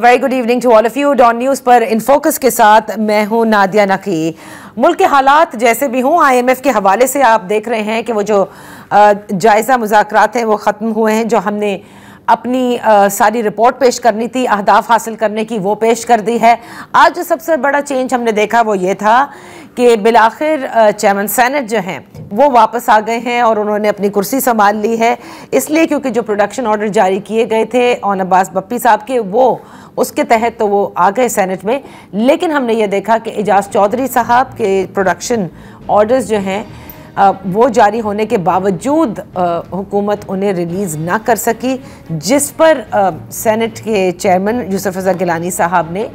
Very good evening to all of you. Dawn news पर in focus के साथ मैं हूं नादिया नकी। मुल्क के हालात जैसे भी हों, IMF के हवाले से आप देख रहे हैं कि वो जो जायज़ा मुज़ाकरात हैं वो ख़त्म हुए हैं। जो हमने अपनी सारी रिपोर्ट पेश करनी थी, अहदाफ हासिल करने की, वो पेश कर दी है। आज जो सबसे बड़ा चेंज हमने देखा वो ये था कि बिलाखिर चेयरमैन सेनेट जो हैं वो वापस आ गए हैं और उन्होंने अपनी कुर्सी संभाल ली है। इसलिए क्योंकि जो प्रोडक्शन ऑर्डर जारी किए गए थे ऑन अब्बास बप्पी साहब के, वो उसके तहत तो वो आ गए सेनेट में। लेकिन हमने ये देखा कि एजाज चौधरी साहब के प्रोडक्शन ऑर्डर्स जो हैं वो जारी होने के बावजूद हुकूमत उन्हें रिलीज़ ना कर सकी, जिस पर सेनेट के चेयरमैन यूसुफ रज़ा गिलानी साहब ने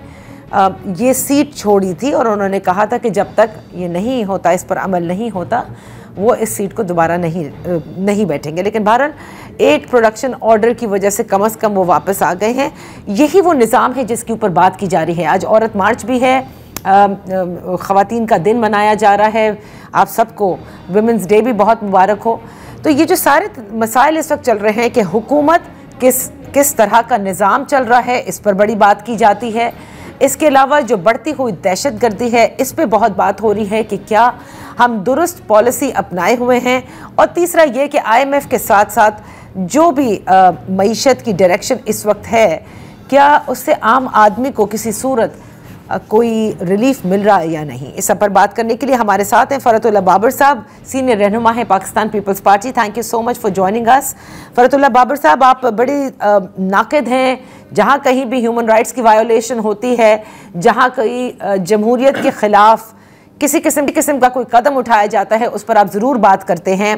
ये सीट छोड़ी थी और उन्होंने कहा था कि जब तक ये नहीं होता, इस पर अमल नहीं होता, वो इस सीट को दोबारा नहीं बैठेंगे। लेकिन बहरहाल एक प्रोडक्शन ऑर्डर की वजह से कम अज़ कम वो वापस आ गए हैं। यही वो निज़ाम है जिसके ऊपर बात की जा रही है। आज औरत मार्च भी है, ख़वातीन का दिन मनाया जा रहा है। आप सबको वुमेंस डे भी बहुत मुबारक हो। तो ये जो सारे मसाइल इस वक्त चल रहे हैं कि हुकूमत किस तरह का निज़ाम चल रहा है, इस पर बड़ी बात की जाती है। इसके अलावा जो बढ़ती हुई दहशतगर्दी है, इस पे बहुत बात हो रही है कि क्या हम दुरुस्त पॉलिसी अपनाए हुए हैं। और तीसरा ये कि IMF के साथ साथ जो भी मईशत की डायरेक्शन इस वक्त है, क्या उससे आम आदमी को किसी सूरत कोई रिलीफ मिल रहा है या नहीं। इस सब पर बात करने के लिए हमारे साथ हैं फ़रतुल्लाह बाबर साहब, सीनियर रहनुमा है Pakistan peoples Party. Thank you so much for joining us. Farhatullah Babar साहब, आप बड़े नाक़िद हैं। जहाँ कहीं भी ह्यूमन राइट्स की वायोलेशन होती है, जहाँ कहीं जमहूरियत के ख़िलाफ़ किसी किस्म का कोई कदम उठाया जाता है, उस पर आप ज़रूर बात करते हैं।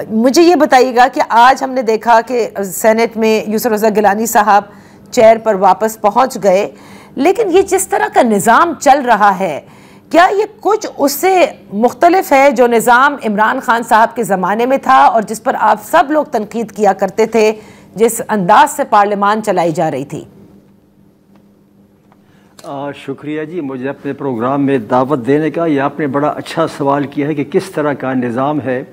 मुझे ये बताइएगा कि आज हमने देखा कि सेनेट में यूसुफ रज़ा गिलानी साहब चेयर पर वापस पहुँच गए, लेकिन ये जिस तरह का निज़ाम चल रहा है, क्या ये कुछ उससे मुख्तलिफ है जो निज़ाम इमरान खान साहब के ज़माने में था और जिस पर आप सब लोग तनकीद किया करते थे, जिस अंदाज से पार्लियामान चलाई जा रही थी? शुक्रिया जी, मुझे अपने प्रोग्राम में दावत देने का। ये आपने बड़ा अच्छा सवाल किया है कि किस तरह का निज़ाम है,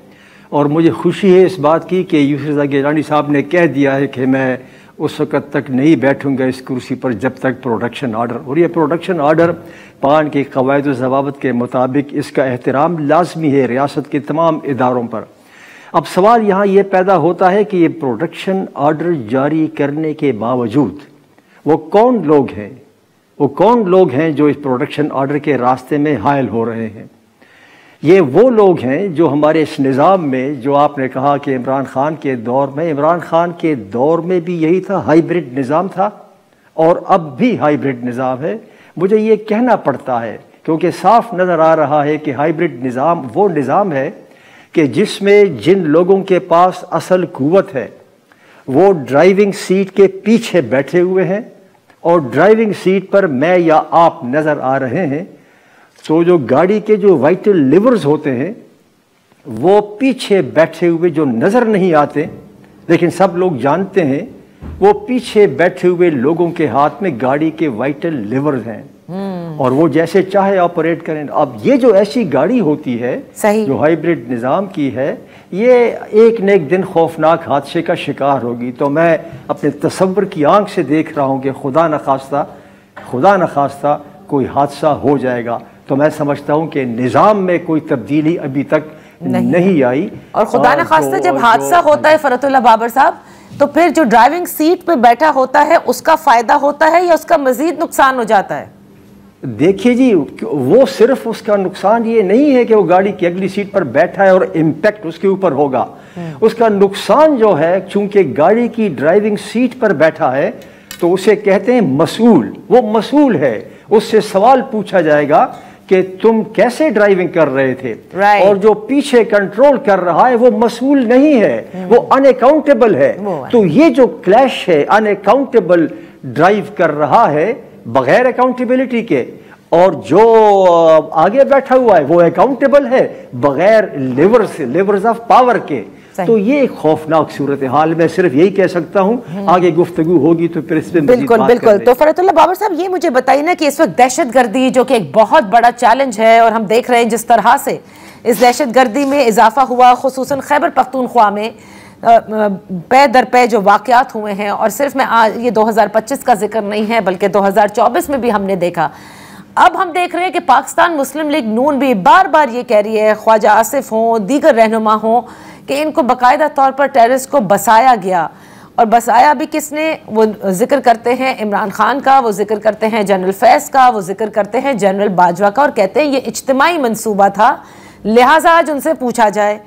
और मुझे खुशी है इस बात की कि यूसुफ रज़ा गिलानी साहब ने कह दिया है कि मैं उस वक़्त तक नहीं बैठूंगा इस कुर्सी पर जब तक प्रोडक्शन ऑर्डर, और ये प्रोडक्शन ऑर्डर पान के क़वायद व ज़वाबित के मुताबिक इसका एहतराम लाजमी है रियासत के तमाम इदारों पर। अब सवाल यहाँ ये पैदा होता है कि ये प्रोडक्शन ऑर्डर जारी करने के बावजूद वो कौन लोग हैं जो इस प्रोडक्शन ऑर्डर के रास्ते में हायल हो रहे हैं। ये वो लोग हैं जो हमारे इस निज़ाम में, जो आपने कहा कि इमरान खान के दौर में भी यही था, हाइब्रिड निज़ाम था और अब भी हाइब्रिड निज़ाम है। मुझे ये कहना पड़ता है क्योंकि साफ नज़र आ रहा है कि हाइब्रिड निज़ाम वो निज़ाम है कि जिसमें जिन लोगों के पास असल कुव्वत है वो ड्राइविंग सीट के पीछे बैठे हुए हैं और ड्राइविंग सीट पर मैं या आप नज़र आ रहे हैं। तो जो गाड़ी के जो वाइटल लिवर्स होते हैं वो पीछे बैठे हुए जो नज़र नहीं आते, लेकिन सब लोग जानते हैं, वो पीछे बैठे हुए लोगों के हाथ में गाड़ी के वाइटल लिवर्स हैं और वो जैसे चाहे ऑपरेट करें। अब ये जो ऐसी गाड़ी होती है जो हाइब्रिड निज़ाम की है, ये एक न एक दिन खौफनाक हादसे का शिकार होगी। तो मैं अपने तसव्वुर की आंख से देख रहा हूँ कि खुदा न खास्ता कोई हादसा हो जाएगा। तो मैं समझता हूँ कि निज़ाम में कोई तब्दीली अभी तक नहीं आई। और खुदा न खास्ता जब हादसा होता है फ़रतुल्लाह बाबर साहब, तो फिर जो ड्राइविंग सीट पे बैठा होता है उसका फ़ायदा होता है या उसका मज़ीद नुकसान हो जाता है? देखिए जी, वो सिर्फ उसका नुकसान ये नहीं है कि वो गाड़ी की अगली सीट पर बैठा है और इम्पैक्ट उसके ऊपर होगा। उसका नुकसान जो है, चूंकि गाड़ी की ड्राइविंग सीट पर बैठा है तो उसे कहते हैं मसूल। वो मसूल है, उससे सवाल पूछा जाएगा कि तुम कैसे ड्राइविंग कर रहे थे। और जो पीछे कंट्रोल कर रहा है वो मसूल नहीं है, वो अनअकाउंटेबल है। तो ये जो क्लैश है, अनअकाउंटेबल ड्राइव कर रहा है बगैर अकाउंटेबिलिटी के, और जो आगे बैठा हुआ है वो अकाउंटेबल है बगैर लिवर्स ऑफ पावर के। तो ये एक खौफनाक सूरत हाल। मैं सिर्फ यही कह सकता हूँ, आगे गुफ्तगू होगी तो फिर इस पे बिल्कुल। तो फ़रतुल्लाह बाबर साहब, ये मुझे बताइए ना कि इस वक्त दहशतगर्दी जो कि एक बहुत बड़ा चैलेंज है, और हम देख रहे हैं जिस तरह से इस दहशतगर्दी में इजाफा हुआ, खुसूसन खैबर पख्तूनख्वा में, पे दर पे जो वाक़यात हुए हैं, और सिर्फ मैं आज ये 2025 का जिक्र नहीं है बल्कि 2024 में भी हमने देखा। अब हम देख रहे हैं कि पाकिस्तान मुस्लिम लीग नून भी बार बार ये कह रही है, ख्वाजा आसिफ हों, दीगर रहनुमा हों, कि इनको बाकायदा तौर पर टेररिस्ट को बसाया गया। और बसाया भी किसने? वो जिक्र करते हैं इमरान खान का, वो जिक्र करते हैं जनरल फैज़ का, वो जिक्र करते हैं जनरल बाजवा का, और कहते हैं ये इज्तिमाई मंसूबा था, लिहाजा आज उनसे पूछा जाए।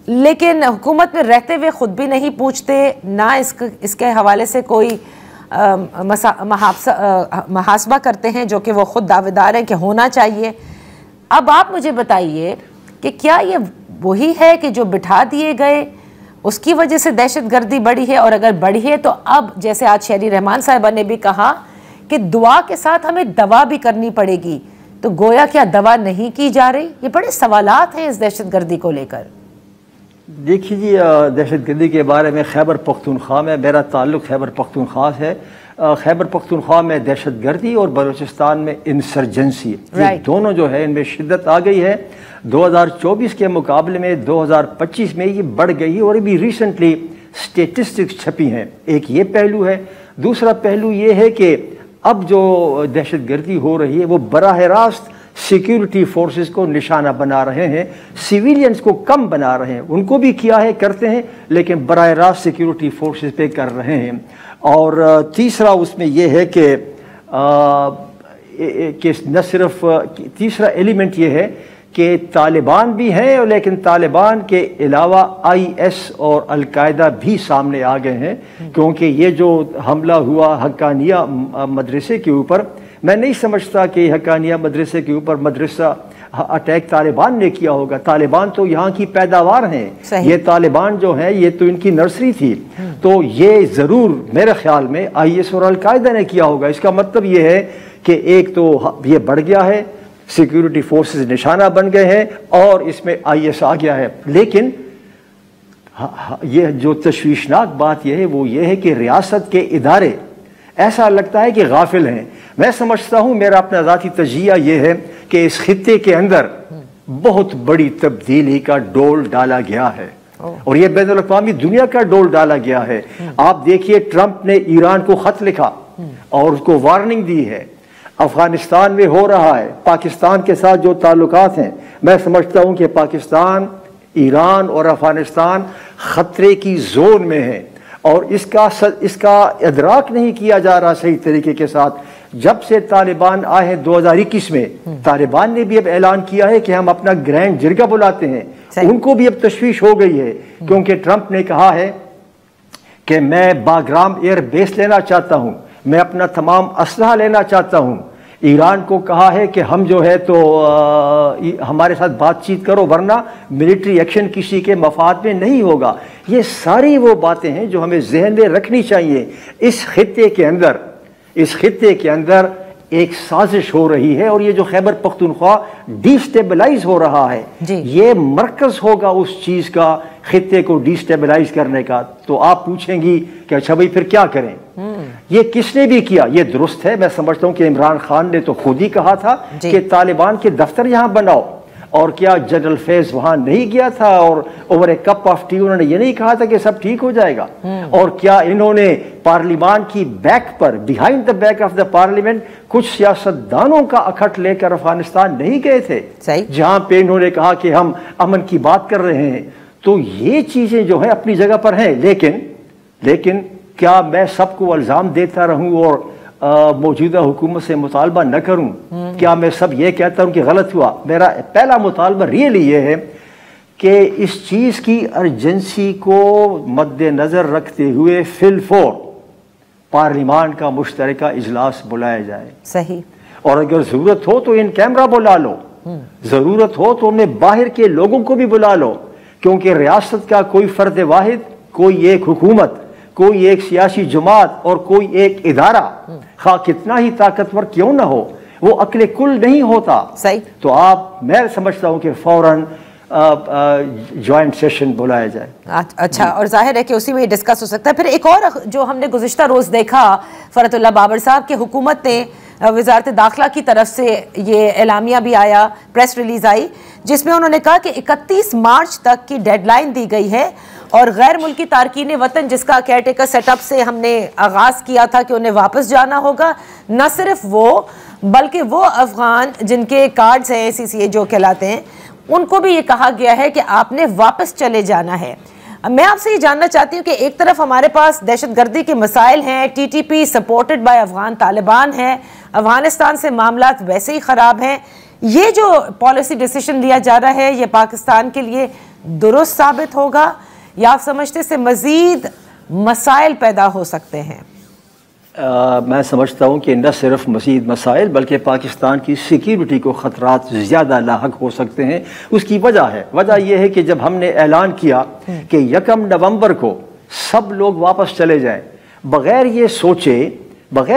लेकिन हुकूमत में रहते हुए ख़ुद भी नहीं पूछते, ना इसके हवाले से कोई मुहासबा करते हैं, जो कि वो ख़ुद दावेदार हैं कि होना चाहिए। अब आप मुझे बताइए कि क्या ये वही है कि जो बिठा दिए गए उसकी वजह से दहशतगर्दी बढ़ी है? और अगर बढ़ी है तो अब जैसे आज शहरी रहमान साहिबा ने भी कहा कि दुआ के साथ हमें दवा भी करनी पड़ेगी, तो गोया क्या दवा नहीं की जा रही? ये बड़े सवालात हैं इस दहशतगर्दी को लेकर। देखिए जी, दहशतगर्दी के बारे में खैबर पख्तूनख्वा में मेरा ताल्लुक़ खैबर पख्तूनख्वा है। खैबर पख्तूनख्वा में दहशतगर्दी और बलूचिस्तान में इंसर्जेंसी, ये दोनों जो है इनमें शिद्दत आ गई है। 2024 के मुकाबले में 2025 में ये बढ़ गई है, और अभी रिसेंटली स्टेटिस्टिक्स छपी हैं। एक ये पहलू है। दूसरा पहलू ये है कि अब जो दहशतगर्दी हो रही है वो बराह रास्त सिक्योरिटी फोर्सेस को निशाना बना रहे हैं, सिविलियंस को कम बना रहे हैं। उनको भी किया है, करते हैं, लेकिन बराह रास्त सिक्योरिटी फोर्सेस पे कर रहे हैं। और तीसरा उसमें यह है कि न सिर्फ तीसरा एलिमेंट ये है कि तालिबान भी हैं, लेकिन तालिबान के अलावा IS और अलकायदा भी सामने आ गए हैं। क्योंकि ये जो हमला हुआ हक्कानिया मदरसे के ऊपर, मैं नहीं समझता कि हक्कानिया मदरसे के ऊपर मदरसा अटैक तालिबान ने किया होगा। तालिबान तो यहाँ की पैदावार हैं, ये तालिबान जो है ये तो इनकी नर्सरी थी। तो ये ज़रूर मेरे ख्याल में IS और अलकायदा ने किया होगा। इसका मतलब ये है कि एक तो ये बढ़ गया है, सिक्योरिटी फोर्सेस निशाना बन गए हैं, और इसमें IS आ गया है। लेकिन ये जो तशवीशनाक बात यह है वो ये है कि रियासत के इदारे ऐसा लगता है कि गाफिल हैं। मैं समझता हूँ, मेरा अपना ज़ाती तजिया ये है कि इस खित्ते के अंदर बहुत बड़ी तब्दीली का डोल डाला गया है, और ये बैनुल अक़वामी दुनिया का डोल डाला गया है। आप देखिए, ट्रंप ने ईरान को खत लिखा और उसको वार्निंग दी है। अफगानिस्तान में हो रहा है, पाकिस्तान के साथ जो ताल्लुकात हैं, मैं समझता हूँ कि पाकिस्तान, ईरान और अफगानिस्तान खतरे की जोन में है, और इसका इदराक नहीं किया जा रहा सही तरीके के साथ। जब से तालिबान आए हैं 2021 में, तालिबान ने भी अब ऐलान किया है कि हम अपना ग्रैंड जिरगा बुलाते हैं। उनको भी अब तशवीश हो गई है, क्योंकि ट्रंप ने कहा है कि मैं बाग्राम एयर बेस लेना चाहता हूं, मैं अपना तमाम असलहा लेना चाहता हूं। ईरान को कहा है कि हम जो है तो हमारे साथ बातचीत करो, वरना मिलिट्री एक्शन किसी के मफाद में नहीं होगा। ये सारी वो बातें हैं जो हमें जहन में रखनी चाहिए। इस खित्ते के अंदर एक साजिश हो रही है, और ये जो खैबर पख्तूनख्वा डिस्टेबलाइज हो रहा है, ये मरकज होगा उस चीज का, खित्ते को डिस्टेबलाइज करने का। तो आप पूछेंगी कि अच्छा भाई फिर क्या करें? ये किसने भी किया, ये दुरुस्त है। मैं समझता हूं कि इमरान खान ने तो खुद ही कहा था कि तालिबान के दफ्तर यहां बनाओ, और क्या जनरल फैज वहां नहीं गया था और over A cup of T उन्होंने ये नहीं कहा था कि सब ठीक हो जाएगा? और क्या इन्होंने पार्लियामान की बैक पर, behind the back of the parliament, कुछ सियासतदानों का अखट लेकर अफगानिस्तान नहीं गए थे, जहां पे इन्होंने कहा कि हम अमन की बात कर रहे हैं? तो ये चीजें जो है अपनी जगह पर हैं, लेकिन क्या मैं सबको इल्जाम देता रहूं और मौजूदा हुकूमत से मुतालबा न करूं? क्या मैं सब ये कहता हूं कि गलत हुआ? मेरा पहला मुतालबा रियली ये है कि इस चीज़ की अर्जेंसी को मद्देनज़र रखते हुए फिलफौर पार्लियामान का मुश्तरका इजलास बुलाया जाए। सही। और अगर ज़रूरत हो तो इन कैमरा बुला लो, ज़रूरत हो तो उन्हें बाहर के लोगों को भी बुला लो, क्योंकि रियासत का कोई फ़र्द वाहिद, कोई एक हुकूमत, कोई एक सियासी जमात और कोई एक इदारा, खा कितना ही ताकतवर क्यों ना हो, वो अक्ले कुल नहीं होता। सही। तो मैं समझता हूं कि फौरन जॉइंट सेशन बुलाया जाए। अच्छा, और जाहिर है कि उसी में डिस्कस हो सकता है। फिर एक और जो हमने गुज़िश्ता रोज़ देखा, फरहतुल्लाह बाबर साहब के हुकूमत ने वज़ारत दाखिला की तरफ से ये एलामिया भी आया, प्रेस रिलीज़ आई, जिसमें उन्होंने कहा कि 31 मार्च तक की डेडलाइन दी गई है और गैर मुल्की तारकीन वतन जिसका केयर टेकर सेटअप से हमने आगाज़ किया था कि उन्हें वापस जाना होगा, न सिर्फ वो बल्कि वो अफगान जिनके कार्ड्स हैं CCA जो कहलाते हैं, उनको भी ये कहा गया है कि आपने वापस चले जाना है। मैं आपसे ये जानना चाहती हूँ कि एक तरफ हमारे पास दहशतगर्दी के मसाइल हैं, TTP supported by Afghan Taliban है, अफगानिस्तान से मामलात वैसे ही ख़राब हैं, ये जो पॉलिसी डिसीजन लिया जा रहा है ये पाकिस्तान के लिए दुरुस्त साबित होगा या आप समझते से मज़ीद मसाइल पैदा हो सकते हैं? मैं समझता हूँ कि न सिर्फ मज़ीद मसाइल बल्कि पाकिस्तान की सिक्योरिटी को ख़तरात ज़्यादा लाहक हो सकते हैं। उसकी वजह यह है कि जब हमने ऐलान किया कि 1 नवंबर को सब लोग वापस चले जाएं बग़ैर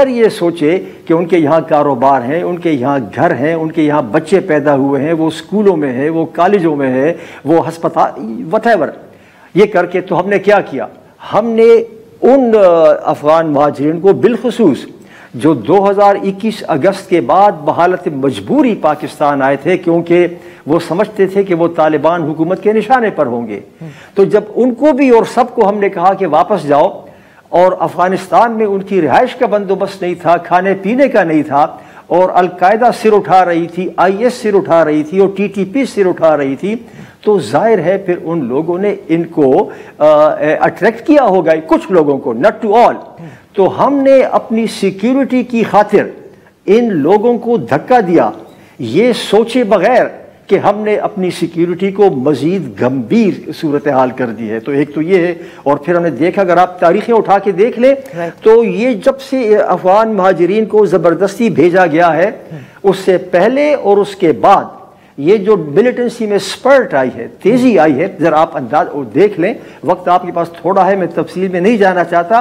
ये सोचे कि उनके यहाँ कारोबार हैं, उनके यहाँ घर हैं, उनके यहाँ बच्चे पैदा हुए हैं, वो स्कूलों में है, वो कॉलेजों में है, वो अस्पताल वटेवर, ये करके तो हमने क्या किया, हमने उन अफ़गान महाजिरीन को बिलखुसूस जो 2021 अगस्त के बाद बहालत मजबूरी पाकिस्तान आए थे क्योंकि वो समझते थे कि वो तालिबान हुकूमत के निशाने पर होंगे, तो जब उनको भी और सबको हमने कहा कि वापस जाओ, और अफ़गानिस्तान में उनकी रिहाइश का बंदोबस्त नहीं था, खाने पीने का नहीं था, और अलकायदा सिर उठा रही थी, IS सिर उठा रही थी और TTP सिर उठा रही थी, तो जाहिर है फिर उन लोगों ने इनको अट्रैक्ट किया होगा, कुछ लोगों को, नॉट टू ऑल। तो हमने अपनी सिक्योरिटी की खातिर इन लोगों को धक्का दिया, ये सोचे बगैर कि हमने अपनी सिक्योरिटी को मज़ीद गंभीर सूरत हाल कर दी है। तो एक तो ये है, और फिर हमने देखा, अगर आप तारीखें उठा के देख लें तो ये जब से अफ़गान महाजिरीन को ज़बरदस्ती भेजा गया है, उससे पहले और उसके बाद ये जो मिलिटेंसी में स्पर्ट आई है, तेज़ी आई है, ज़रा आप अंदाज देख लें, वक्त आपके पास थोड़ा है, मैं तफसील में नहीं जाना चाहता,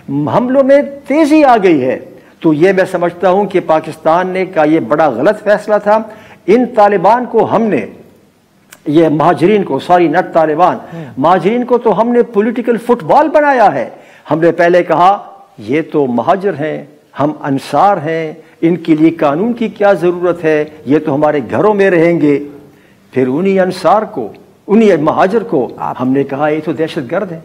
हमलों में तेज़ी आ गई है। तो ये मैं समझता हूँ कि पाकिस्तान ने का ये बड़ा गलत फैसला था। इन तालिबान को हमने, ये महाजिरीन को, सॉरी नट तालिबान, महाजिरीन को तो हमने पॉलिटिकल फुटबॉल बनाया है। हमने पहले कहा ये तो महाजिर हैं, हम अंसार हैं, इनके लिए कानून की क्या ज़रूरत है, ये तो हमारे घरों में रहेंगे। फिर उन्हीं अंसार को, उन्हीं महाजिर को हमने कहा ये तो दहशतगर्द है।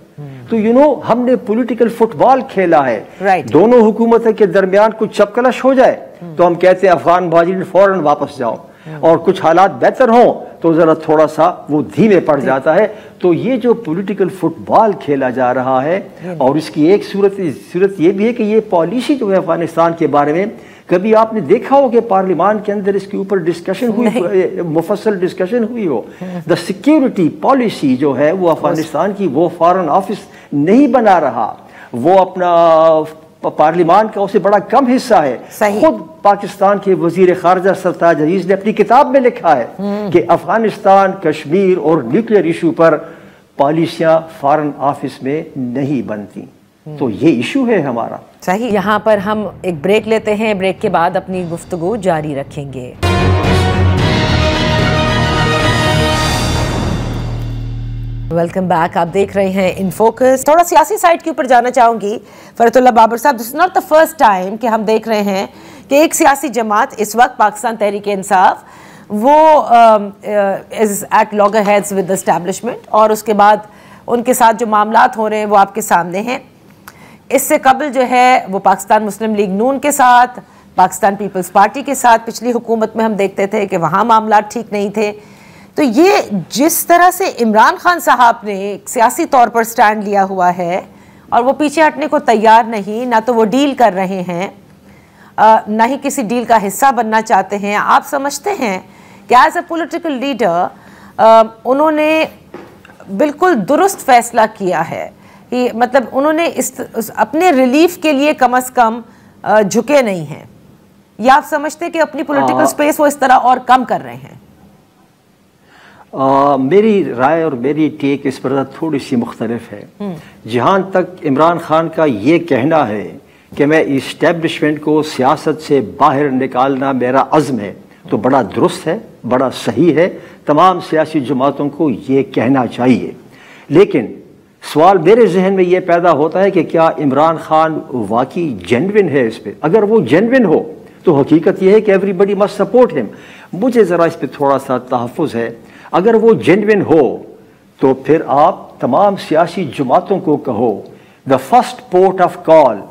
तो हमने पॉलिटिकल फुटबॉल खेला है। दोनों हुकूमतों के दरमियान कुछ चपकलश हो जाए तो हम कहते हैं अफगान महाजिर फौरन वापस जाओ, और कुछ हालात बेहतर हों तो ज़रा थोड़ा सा वो धीमे पड़ जाता है। तो ये जो पॉलिटिकल फुटबॉल खेला जा रहा है, और इसकी एक सूरत ये भी है कि ये पॉलिसी जो है अफगानिस्तान के बारे में, कभी आपने देखा हो कि पार्लियामान के अंदर इसके ऊपर डिस्कशन हुई, मुफस्सल डिस्कशन हुई हो? द सिक्योरिटी पॉलिसी जो है वो अफगानिस्तान की, वो फॉरेन ऑफिस नहीं बना रहा, वो अपना पार्लियामान का उससे बड़ा कम हिस्सा है। खुद पाकिस्तान के वजीर खारजा सरताज अजीज ने अपनी किताब में लिखा है कि अफगानिस्तान, कश्मीर और न्यूक्लियर इशू पर पॉलिसियां फॉरेन ऑफिस में नहीं बनती। तो ये इशू है हमारा। सही। यहाँ पर हम एक ब्रेक लेते हैं, ब्रेक के बाद अपनी गुफ्तगू जारी रखेंगे। Welcome back. आप देख रहे हैं इन फोकस। थोड़ा सियासी साइड के ऊपर जाना चाहूंगी फरतुल्ला बाबर साहब। This is not the first time कि हम देख रहे हैं कि एक सियासी जमात इस वक्त पाकिस्तान तहरीक इंसाफ वो is at loggerheads with the establishment, और उसके बाद उनके साथ जो मामलात हो रहे हैं वो आपके सामने हैं। इससे कबल जो है वो पाकिस्तान मुस्लिम लीग नून के साथ, पाकिस्तान पीपल्स पार्टी के साथ पिछली हुकूमत में हम देखते थे कि वहाँ मामलात ठीक नहीं थे। तो ये जिस तरह से इमरान खान साहब ने एक सियासी तौर पर स्टैंड लिया हुआ है और वो पीछे हटने को तैयार नहीं, ना तो वो डील कर रहे हैं, ना ही किसी डील का हिस्सा बनना चाहते हैं। आप समझते हैं कि एज अ पॉलिटिकल लीडर उन्होंने बिल्कुल दुरुस्त फैसला किया है कि मतलब उन्होंने अपने रिलीफ के लिए कम से कम झुके नहीं हैं, या आप समझते हैं कि अपनी पॉलिटिकल स्पेस वो इस तरह और कम कर रहे हैं? मेरी राय और मेरी टेक इस पर थोड़ी सी मुख्तलिफ है। जहाँ तक इमरान खान का ये कहना है कि मैं इस्टेब्लिशमेंट को सियासत से बाहर निकालना मेरा अज़्म है, तो बड़ा दुरुस्त है, बड़ा सही है, तमाम सियासी जमातों को ये कहना चाहिए। लेकिन सवाल मेरे जहन में ये पैदा होता है कि क्या इमरान खान वाकई जेन्युइन है इस पर? अगर वो जेन्युइन हो तो हकीकत ये है कि एवरीबडी मस्ट सपोर्ट हिम। मुझे ज़रा इस पर थोड़ा सा तहफ़्फ़ुज़ है। अगर वो जेन्युइन हो तो फिर आप तमाम सियासी जमातों को कहो the first port of call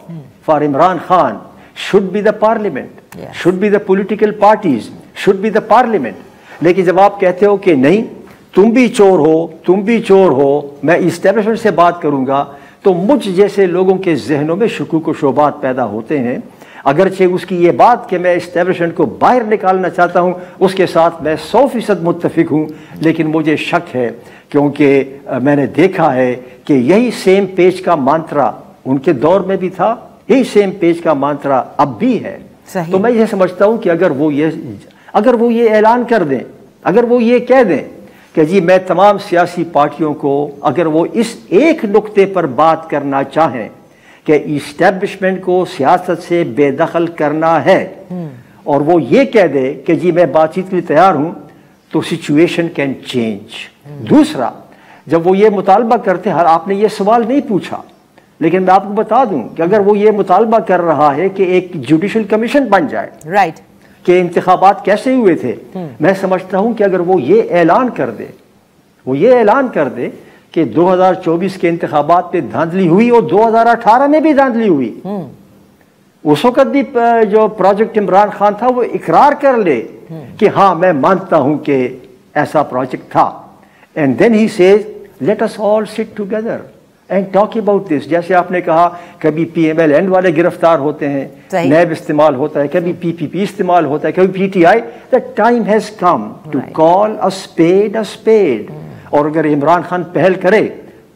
for Imran Khan should be the parliament, should be the political parties, should be the parliament. लेकिन जब आप कहते हो कि नहीं तुम भी चोर हो, तुम भी चोर हो, मैं इस्टेब्लिशमेंट से बात करूंगा, तो मुझ जैसे लोगों के जहनों में शुकूक व शुबात पैदा होते हैं। अगरचे उसकी ये बात कि मैं इस्टेब्लिशमेंट को बाहर निकालना चाहता हूँ उसके साथ मैं 100% मुत्तफिक हूँ, लेकिन मुझे शक है क्योंकि मैंने देखा है कि यही सेम पेज का मंत्रा उनके दौर में भी था, यही सेम पेज का मंत्रा अब भी है। तो मैं ये समझता हूँ कि अगर वो ये ऐलान कर दें, अगर वो ये कह दें कि जी मैं तमाम सियासी पार्टियों को, अगर वो इस एक नुक्ते पर बात करना चाहें कि इस्टेब्लिशमेंट को सियासत से बेदखल करना है और वो ये कह दे कि जी मैं बातचीत के लिए तैयार हूं, तो सिचुएशन कैन चेंज। दूसरा, जब वो ये मुतालबा करते हैं, आपने ये सवाल नहीं पूछा लेकिन मैं आपको बता दूं कि अगर वो ये मुतालबा कर रहा है कि एक जुडिशल कमीशन बन जाए, राइट, कि इंतखाबात कैसे हुए थे, मैं समझता हूं कि अगर वो ये ऐलान कर दे, वो ये ऐलान कर दे कि 2024 के इंतखाबात पे धांधली हुई और 2018 में भी धांधली हुई, उस वक्त भी जो प्रोजेक्ट इमरान खान था वो इकरार कर ले कि हाँ मैं मानता हूं कि ऐसा प्रोजेक्ट था, and then he says let us all sit together and talk about this. जैसे आपने कहा कभी PMLN वाले गिरफ्तार होते हैं, नैब इस्तेमाल होता है, कभी PPP इस्तेमाल होता है, कभी PTI। The time has come to call a spade. और अगर इमरान खान पहल करे,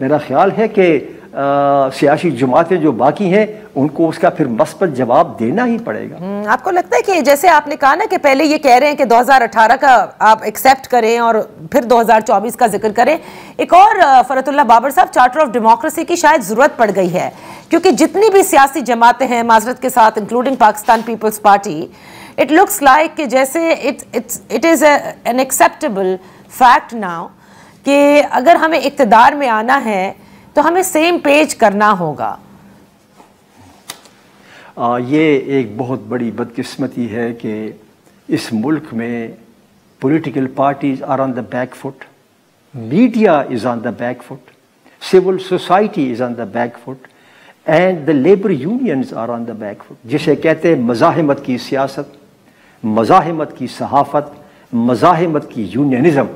मेरा ख्याल है कि सियासी जमातें जो बाकी हैं उनको उसका फिर मस्बत जवाब देना ही पड़ेगा। आपको लगता है कि जैसे आपने कहा ना कि पहले ये कह रहे हैं कि 2018 का आप एक्सेप्ट करें और फिर 2024 का जिक्र करें, एक और फरतुल्लाह बाबर साहब, चार्टर ऑफ डेमोक्रेसी की शायद जरूरत पड़ गई है, क्योंकि जितनी भी सियासी जमातें हैं माजरत के साथ, including Pakistan peoples Party, it looks like कि जैसे it is an acceptable fact now कि अगर हमें इक्तदार में आना है तो हमें सेम पेज करना होगा। ये एक बहुत बड़ी बदकिस्मती है कि इस मुल्क में political parties are on the back foot, media is on the back foot, civil society is on the back foot and the labour unions are on the back foot. जिसे कहते हैं मज़ाहिमत की सियासत, मज़ाहिमत की सहाफ़त, मज़ाहिमत की यूनियनिज़म,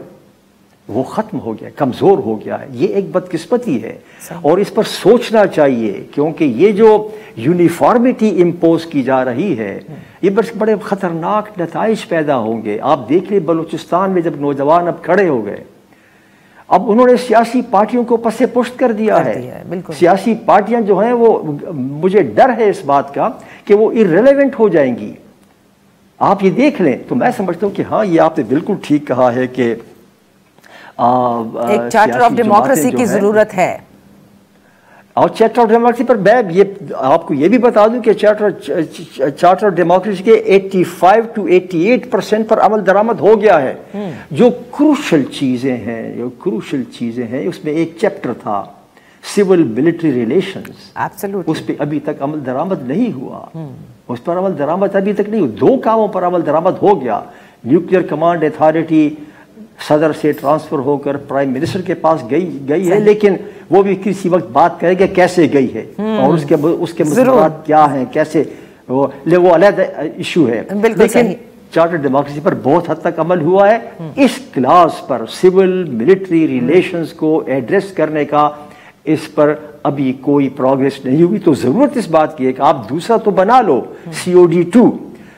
वो ख़त्म हो गया, कमज़ोर हो गया है। ये एक बदकिस्मती है और इस पर सोचना चाहिए, क्योंकि ये जो यूनिफॉर्मिटी इम्पोज की जा रही है ये बड़े ख़तरनाक नताइज पैदा होंगे। आप देख लें बलूचिस्तान में जब नौजवान अब खड़े हो गए, अब उन्होंने सियासी पार्टियों को पसे पुश्त कर दिया है। सियासी पार्टियां जो हैं वो, मुझे डर है इस बात का कि वो इर्रेलेवेंट हो जाएंगी। आप ये देख लें तो मैं समझता हूँ कि हाँ, ये आपने बिल्कुल ठीक कहा है कि एक चार्टर ऑफ डेमोक्रेसी की जरूरत है। और चार्टर ऑफ डेमोक्रेसी पर मैं ये आपको ये भी बता दूं कि चार्टर ऑफ डेमोक्रेसी के 85 to 88% पर अमल दरामद हो गया है। जो क्रूशल चीजें हैं, उसमें एक चैप्टर था सिविल मिलिट्री रिलेशंस, उस पर अभी तक अमल दरामद नहीं हुआ। उस पर अमल दरामद अभी तक नहीं हुआ। 2 कामों पर अमल दरामद हो गया। न्यूक्लियर कमांड अथॉरिटी सदर से ट्रांसफर होकर प्राइम मिनिस्टर के पास गई है, लेकिन वो भी किसी वक्त बात करेंगे कैसे गई है और उसके मसलात क्या हैं, कैसे वो अलग इशू है। लेकिन चार्टर डेमोक्रेसी पर बहुत हद तक अमल हुआ है। इस क्लास पर सिविल मिलिट्री रिलेशंस को एड्रेस करने का, इस पर अभी कोई प्रोग्रेस नहीं हुई। तो जरूरत इस बात की है कि आप दूसरा तो बना लो COD2,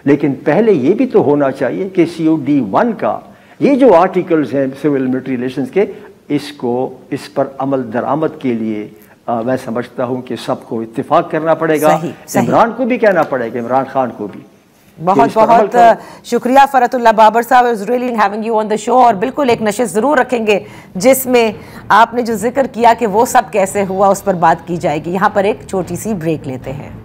लेकिन पहले ये भी तो होना चाहिए कि COD1 का ये जो आर्टिकल्स हैं सिविल मिलिट्री रिलेशंस के, इस पर अमल दरामद के लिए मैं समझता हूं कि सबको इत्तेफाक करना पड़ेगा। इमरान को भी कहना पड़ेगा, इमरान खान को भी। बहुत बहुत शुक्रिया फरतुल्लाह बाबर साहब, is really having you on the show. और बिल्कुल एक नशिस्त जरूर रखेंगे जिसमें आपने जो जिक्र किया कि वो सब कैसे हुआ उस पर बात की जाएगी। यहाँ पर एक छोटी सी ब्रेक लेते हैं।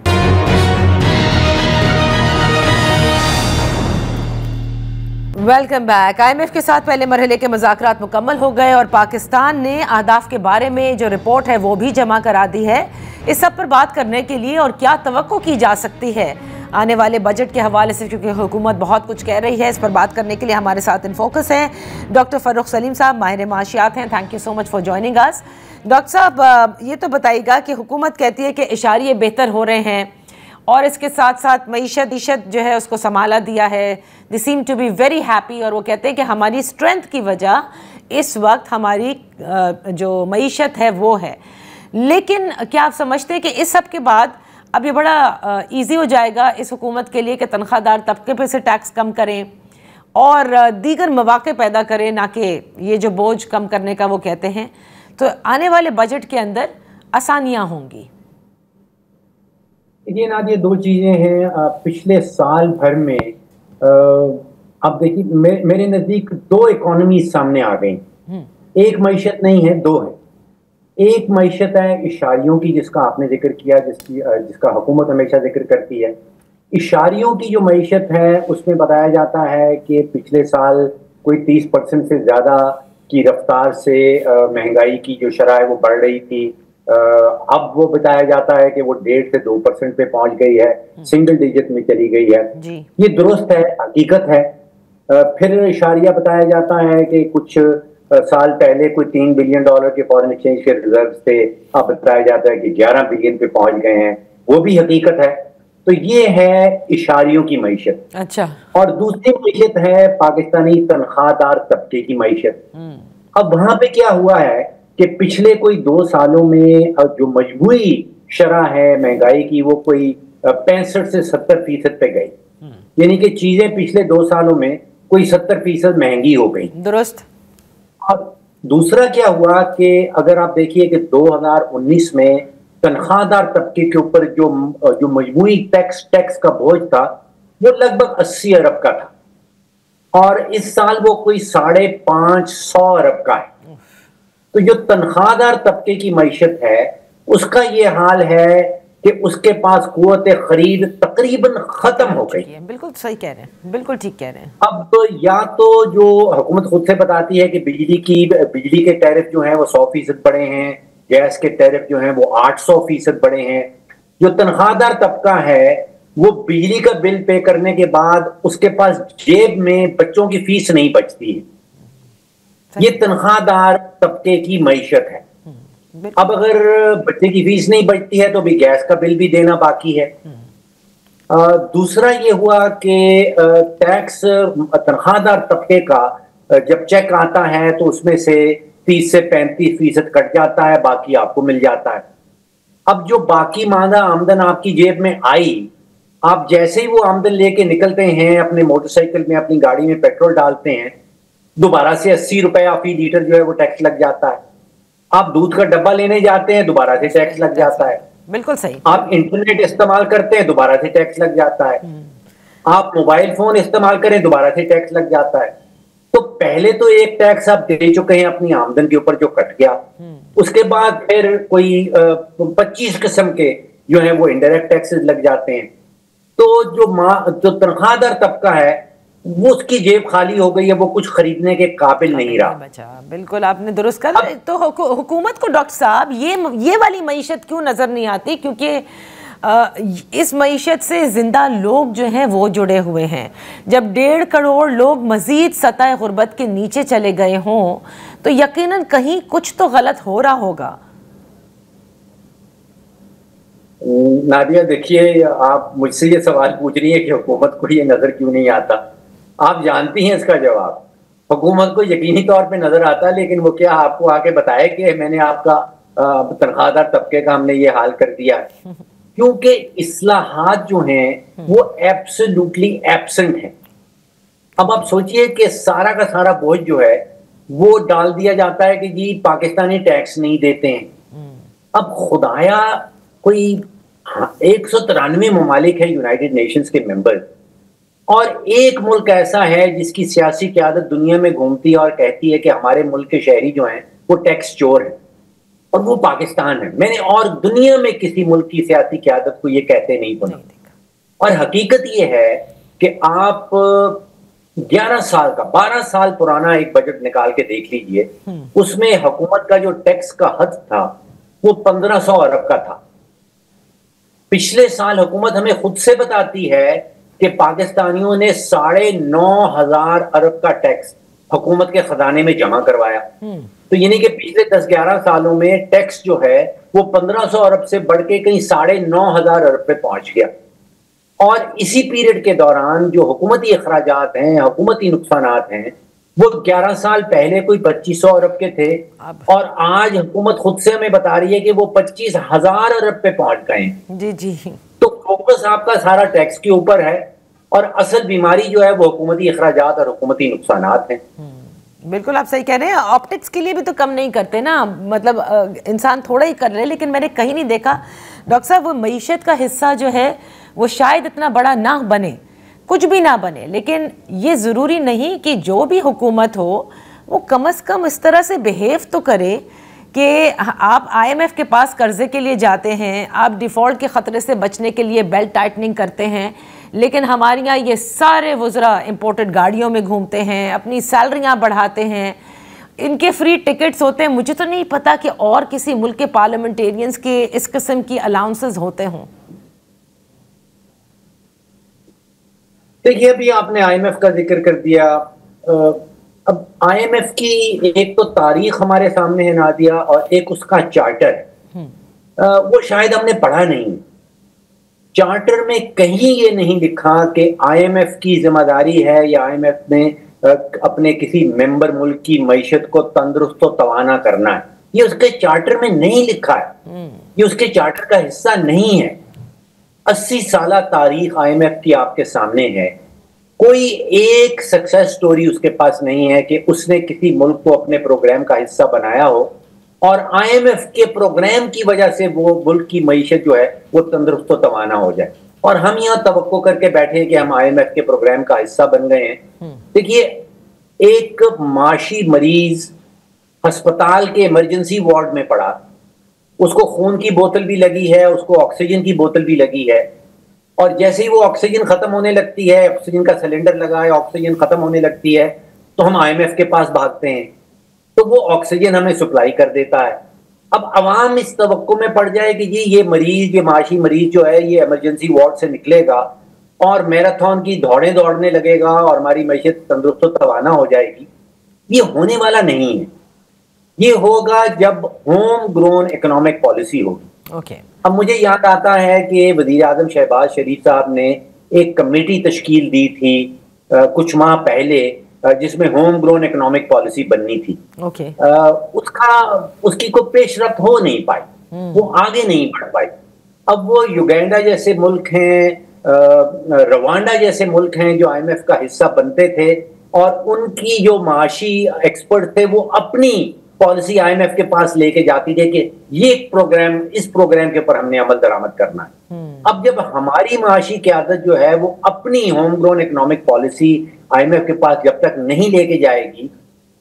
Welcome back. IMF के साथ पहले मरहले के मुज़ाकरात मुकम्मल हो गए और पाकिस्तान ने अहदाफ के बारे में जो रिपोर्ट है वो भी जमा करा दी है। इस सब पर बात करने के लिए और क्या तवक्को की जा सकती है आने वाले बजट के हवाले से, क्योंकि हुकूमत बहुत कुछ कह रही है, इस पर बात करने के लिए हमारे साथ इन फोकस हैं डॉक्टर फ़र्रुख सलीम साहब, माहिर माशियात हैं। Thank you so much for joining us. Doctor साहब, ये तो बताइएगा कि हुकूमत कहती है कि इशारे बेहतर हो रहे हैं और इसके साथ साथ मईशत जो है उसको संभाला दिया है। They seem to be very happy और वो कहते हैं कि हमारी स्ट्रेंथ की वजह इस वक्त हमारी जो मईशत है वो है। लेकिन क्या आप समझते हैं कि इस सब के बाद अब ये बड़ा इजी हो जाएगा इस हुकूमत के लिए कि तनख्वाहदार तबके पे से टैक्स कम करें और दीगर मौके पैदा करें, ना कि ये जो बोझ कम करने का वो कहते हैं, तो आने वाले बजट के अंदर आसानियां होंगी? ये ना, ये दो चीजें हैं। पिछले साल भर में अब देखिए मेरे नजदीक दो इकोनॉमी सामने आ गई। एक मईशत नहीं है, दो है। एक मईशत है इशारियों की, जिसका आपने जिक्र किया, जिसका हुकूमत हमेशा जिक्र करती है। इशारियों की जो मईशत है उसमें बताया जाता है कि पिछले साल कोई 30% से ज्यादा की रफ्तार से महंगाई की जो शरह है वो बढ़ रही थी। अब वो बताया जाता है कि वो 1.5 से 2% पे पहुंच गई है, सिंगल डिजिट में चली गई है। ये दुरुस्त है, हकीकत है। फिर इशारिया बताया जाता है कि कुछ साल पहले कोई $3 बिलियन के फॉरेन एक्सचेंज के रिजर्व थे, अब बताया जाता है कि 11 बिलियन पे पहुंच गए हैं, वो भी हकीकत है। तो ये है इशारियों की मईशत। अच्छा। और दूसरी मईशत है पाकिस्तानी तनख्वाहदार तबके की मईशत। अब वहां पे क्या हुआ है कि पिछले कोई 2 सालों में जो मजबूरी शरह है महंगाई की वो कोई 65 से 70% पे गई। यानी कि चीजें पिछले 2 सालों में कोई 70% महंगी हो गई। दुरुस्त। और दूसरा क्या हुआ कि अगर आप देखिए कि 2019 में तनख्वाहदार तबके के ऊपर जो मजमूई टैक्स का बोझ था वो लगभग 80 अरब का था और इस साल वो कोई 550 अरब का है। तो जो तनख्वाहदार तबके की मईशत है उसका ये हाल है कि उसके पास कुव्वत खरीद तकरीबन खत्म हो गई। बिल्कुल सही कह रहे हैं, बिल्कुल ठीक कह रहे हैं। अब तो या तो जो हुकूमत खुद से बताती है कि बिजली के टैरिफ जो हैं वो 100% बढ़े हैं, गैस के टैरिफ जो हैं वो 800% बढ़े हैं। जो तनख्वाहदार तबका है वो बिजली का बिल पे करने के बाद उसके पास जेब में बच्चों की फीस नहीं बचती है। ये तनख्वाहदार तबके की मईशत है। अब अगर बच्चे की फीस नहीं बचती है तो भी गैस का बिल भी देना बाकी है। दूसरा ये हुआ कि टैक्स तनख्वाहदार तबके का जब चेक आता है तो उसमें से 30 से 35% कट जाता है, बाकी आपको मिल जाता है। अब जो बाकी मांदा आमदन आपकी जेब में आई, आप जैसे ही वो आमदन लेके निकलते हैं अपने मोटरसाइकिल में, अपनी गाड़ी में पेट्रोल डालते हैं, दोबारा से 80 रुपया फी लीटर जो है वो टैक्स लग जाता है। आप दूध का डब्बा लेने जाते हैं, दोबारा से टैक्स लग जाता है। बिल्कुल सही। आप इंटरनेट इस्तेमाल करते हैं, दोबारा से टैक्स लग जाता है। आप मोबाइल फोन इस्तेमाल करें, दोबारा से टैक्स लग जाता है। तो पहले तो एक टैक्स आप दे चुके हैं अपनी आमदन के ऊपर जो कट गया, उसके बाद फिर कोई 25 किस्म के जो है वो इनडायरेक्ट टैक्सेस लग जाते हैं। तो जो तनख्वाहदार तबका है वो उसकी जेब खाली हो गई है, वो कुछ खरीदने के काबिल नहीं रहा। बचा। बिल्कुल आपने दुरुस्त कर। तो हुकूमत को डॉक्टर साहब ये वाली मईशत क्यों नजर नहीं आती? क्योंकि इस मईशत से जिंदा लोग जो हैं वो जुड़े हुए हैं। जब 1.5 करोड़ लोग मजीद सतह गुर्बत के नीचे चले गए हों तो यकीनन कहीं कुछ तो गलत हो रहा होगा। नादिया, देखिए आप मुझसे ये सवाल पूछ रही है कि हुकूमत को ये नजर क्यों नहीं आता। आप जानती हैं इसका जवाब। हुकूमत को यकीनी तौर पे नजर आता है, लेकिन वो क्या आपको आके बताए कि मैंने आपका तनख्वाहदार तबके का हमने ये हाल कर दिया है? क्योंकि इस्लाहात जो हैं वो एब्सोल्युटली एब्सेंट है। अब आप सोचिए कि सारा का सारा बोझ जो है वो डाल दिया जाता है कि जी पाकिस्तानी टैक्स नहीं देते हैं। अब खुदाया कोई 193 ममालिक है यूनाइटेड नेशंस के मेंबर, और एक मुल्क ऐसा है जिसकी सियासी क़यादत दुनिया में घूमती है और कहती है कि हमारे मुल्क के शहरी जो हैं वो टैक्स चोर हैं, और वो पाकिस्तान है। मैंने और दुनिया में किसी मुल्क की सियासी क़यादत को ये कहते नहीं सुना। और हकीकत ये है कि आप 11 साल का 12 साल पुराना एक बजट निकाल के देख लीजिए, उसमें हुकूमत का जो टैक्स का हद था वो 1500 अरब का था। पिछले साल हुकूमत हमें खुद से बताती है कि पाकिस्तानियों ने 9,500 अरब का टैक्स हुकूमत के खजाने में जमा करवाया। तो यानी कि पिछले 10-11 सालों में टैक्स जो है वो 1500 अरब से बढ़ के कहीं 9,500 अरब पे पहुंच गया। और इसी पीरियड के दौरान जो हुकूमती अखराजात हैं, हुकूमती नुकसानात हैं, वो 11 साल पहले कोई 2500 अरब के थे और आज हुकूमत खुद से हमें बता रही है कि वो 25,000 अरब पे पहुंच गए हैं। जी जी। तो फोकस आपका सारा टैक्स के ऊपर है और असल बीमारी जो है वो हुकूमती अखराजात और हुकूमती नुकसानात हैं। बिल्कुल आप सही कह रहे हैं। ऑप्टिक्स के लिए भी तो कम नहीं करते ना, मतलब इंसान थोड़ा ही कर रहे हैं, लेकिन मैंने कहीं नहीं देखा डॉक्टर साहब वो मईशत का हिस्सा जो है वो शायद इतना बड़ा ना बने, कुछ भी ना बने, लेकिन ये ज़रूरी नहीं कि जो भी हुकूमत हो वो कम से कम इस तरह से बिहेव तो करे कि आप IMF के पास कर्जे के लिए जाते हैं, आप डिफ़ॉल्ट के ख़तरे से बचने के लिए बेल्ट टाइटनिंग करते हैं, लेकिन हमारे यहाँ ये सारे वज़रा इंपोर्टेड गाड़ियों में घूमते हैं, अपनी सैलरियाँ बढ़ाते हैं, इनके फ्री टिकट्स होते हैं। मुझे तो नहीं पता कि और किसी मुल्क के पार्लियामेंटेरियंस के इस किस्म की अलाउंसेस होते हों। देखिए, अभी आपने IMF का जिक्र कर दिया। अब IMF की एक तो तारीख हमारे सामने है नादिया, और एक उसका चार्टर है। वो शायद हमने पढ़ा नहीं। चार्टर में कहीं ये नहीं लिखा कि IMF की जिम्मेदारी है या IMF ने अपने किसी मेंबर मुल्क की मईशत को तंदुरुस्त और तवाना करना है। ये उसके चार्टर में नहीं लिखा है, ये उसके चार्टर का हिस्सा नहीं है। 80 साल तारीख IMF की आपके सामने है। कोई एक सक्सेस स्टोरी उसके पास नहीं है कि उसने किसी मुल्क को अपने प्रोग्राम का हिस्सा बनाया हो और IMF के प्रोग्राम की वजह से वो मुल्क की मईशत जो है वो तंदुरुस्त और तवाना हो जाए। और हम यहाँ तवक्को करके बैठे हैं कि हम IMF के प्रोग्राम का हिस्सा बन गए हैं। देखिए, एक माशी मरीज अस्पताल के इमरजेंसी वार्ड में पड़ा, उसको खून की बोतल भी लगी है, उसको ऑक्सीजन की बोतल भी लगी है, और जैसे ही वो ऑक्सीजन खत्म होने लगती है, ऑक्सीजन का सिलेंडर लगा है, ऑक्सीजन खत्म होने लगती है, तो हम IMF के पास भागते हैं, तो वो ऑक्सीजन हमें सप्लाई कर देता है। अब अवाम इस तवक्को में पड़ जाए कि जी ये मरीज, ये माशी मरीज जो है ये इमरजेंसी वार्ड से निकलेगा और मैराथन की दौड़ें दौड़ने लगेगा और हमारी मैशत तंदुरुस्त और तवाना हो जाएगी। ये होने वाला नहीं है। ये होगा जब होम ग्रोन इकोनॉमिक पॉलिसी होगी। अब मुझे याद आता है कि वज़ीर आज़म शहबाज शरीफ साहब ने एक कमेटी तश्कील दी थी कुछ माह पहले, जिसमें होम ग्रोन इकोनॉमिक पॉलिसी बननी थी। उसकी कोई पेशरफ्त हो नहीं पाई, वो आगे नहीं बढ़ पाई। अब वो युगांडा जैसे मुल्क हैं, रवांडा जैसे मुल्क हैं जो IMF का हिस्सा बनते थे, और उनकी जो माशी एक्सपर्ट थे वो अपनी पॉलिसी IMF के पास लेके जाती थे कि ये प्रोग्राम, इस प्रोग्राम के ऊपर हमने अमल दरामद करना है। अब जब हमारी माशी क़यादत जो है वो अपनी home grown economic policy IMF के पास जब तक नहीं लेके जाएगी,